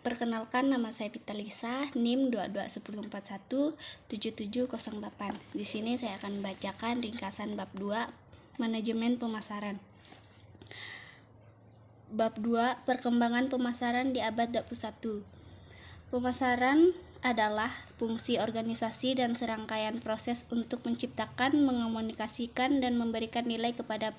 Perkenalkan, nama saya Vitalisa, NIM 2210417708. Di sini saya akan membacakan ringkasan bab 2, Manajemen Pemasaran. Bab 2, Perkembangan Pemasaran di abad 21. Pemasaran adalah fungsi organisasi dan serangkaian proses untuk menciptakan, mengomunikasikan, dan memberikan nilai kepada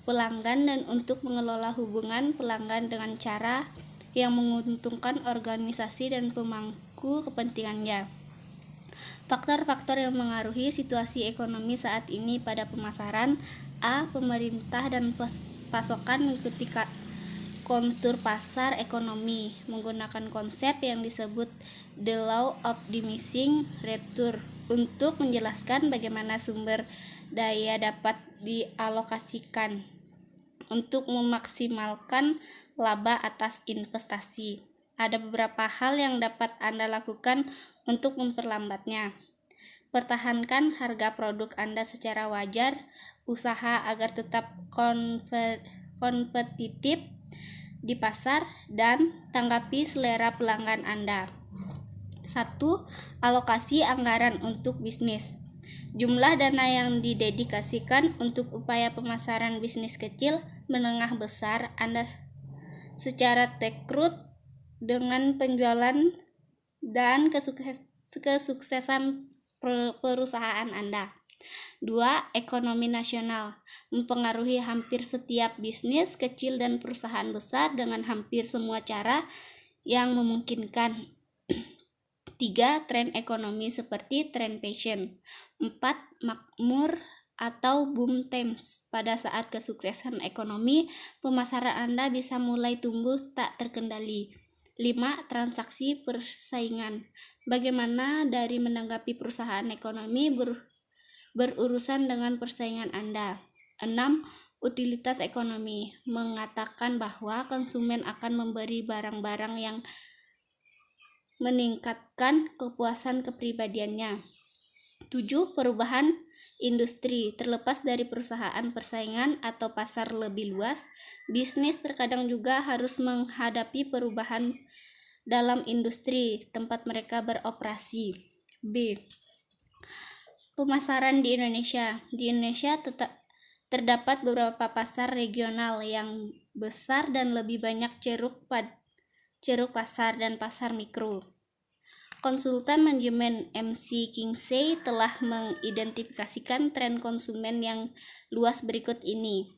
pelanggan dan untuk mengelola hubungan pelanggan dengan cara yang menguntungkan organisasi dan pemangku kepentingannya. Faktor-faktor yang mengaruhi situasi ekonomi saat ini pada pemasaran: A. Pemerintah dan pasokan mengikuti kontur pasar ekonomi menggunakan konsep yang disebut The Law of Diminishing Return untuk menjelaskan bagaimana sumber daya dapat dialokasikan untuk memaksimalkan laba atas investasi. Ada beberapa hal yang dapat Anda lakukan untuk memperlambatnya. Pertahankan harga produk Anda secara wajar, usaha agar tetap kompetitif di pasar, dan tanggapi selera pelanggan Anda. 1. Alokasi anggaran untuk bisnis. Jumlah dana yang didedikasikan untuk upaya pemasaran bisnis kecil, menengah, besar Anda secara tekrut dengan penjualan dan kesuksesan perusahaan Anda. 2. Ekonomi nasional mempengaruhi hampir setiap bisnis kecil dan perusahaan besar dengan hampir semua cara yang memungkinkan. 3. Tren ekonomi seperti tren fashion. 4. Makmur atau boom times. Pada saat kesuksesan ekonomi, pemasaran Anda bisa mulai tumbuh tak terkendali. 5. Transaksi persaingan. Bagaimana dari menanggapi perusahaan ekonomi berurusan dengan persaingan Anda. 6. Utilitas ekonomi mengatakan bahwa konsumen akan memberi barang-barang yang meningkatkan kepuasan kepribadiannya. 7. Perubahan industri. Terlepas dari perusahaan persaingan atau pasar lebih luas, bisnis terkadang juga harus menghadapi perubahan dalam industri tempat mereka beroperasi. B. Pemasaran di Indonesia. Di Indonesia terdapat beberapa pasar regional yang besar dan lebih banyak ceruk pasar dan pasar mikro. Konsultan manajemen MC Kinsey telah mengidentifikasikan tren konsumen yang luas berikut ini,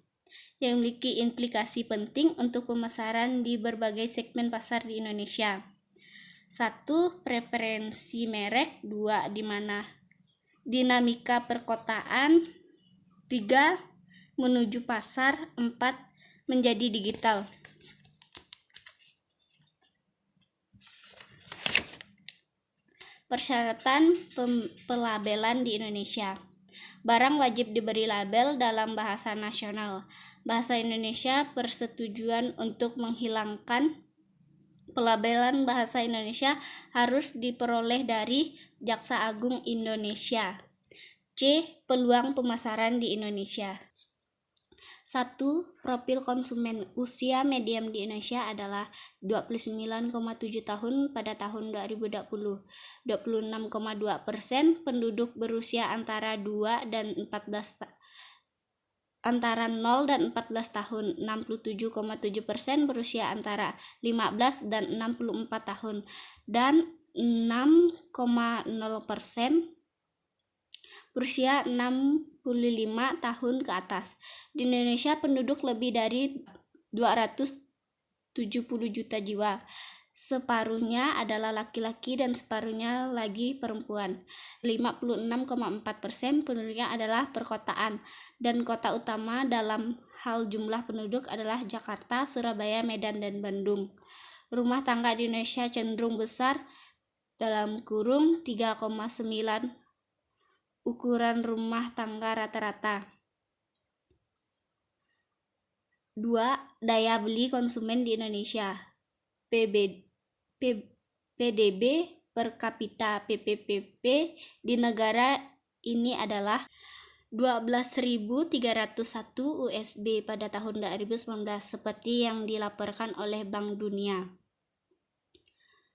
yang memiliki implikasi penting untuk pemasaran di berbagai segmen pasar di Indonesia. 1. Preferensi merek. 2. Dinamika perkotaan. 3. Menuju pasar. 4. Menjadi digital. Persyaratan pelabelan di Indonesia. Barang wajib diberi label dalam bahasa nasional. Bahasa Indonesia. Persetujuan untuk menghilangkan pelabelan bahasa Indonesia harus diperoleh dari Jaksa Agung Indonesia. C. Peluang pemasaran di Indonesia. 1. Profil konsumen. Usia median di Indonesia adalah 29,7 tahun pada tahun 2020. 26,2% penduduk berusia antara 0 dan 14 tahun. 67,7% berusia antara 15 dan 64 tahun. Dan 6,0% berusia 65 tahun ke atas. Di Indonesia penduduk lebih dari 270 juta jiwa. Separuhnya adalah laki-laki dan separuhnya lagi perempuan. 56,4% penduduknya adalah perkotaan, dan kota utama dalam hal jumlah penduduk adalah Jakarta, Surabaya, Medan, dan Bandung. Rumah tangga di Indonesia cenderung besar, 3,9 ukuran rumah tangga rata-rata. 2. Daya beli konsumen di Indonesia. PDB per kapita PPPP di negara ini adalah 12.301 USD pada tahun 2019 seperti yang dilaporkan oleh Bank Dunia.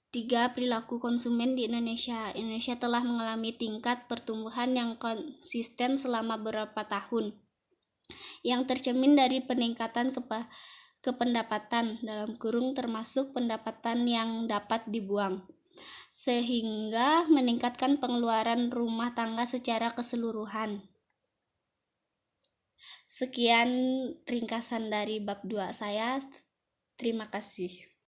3. Perilaku konsumen di Indonesia. Indonesia telah mengalami tingkat pertumbuhan yang konsisten selama beberapa tahun, yang tercermin dari peningkatan kependapatan termasuk pendapatan yang dapat dibuang, sehingga meningkatkan pengeluaran rumah tangga secara keseluruhan. Sekian ringkasan dari bab 2 saya. Terima kasih.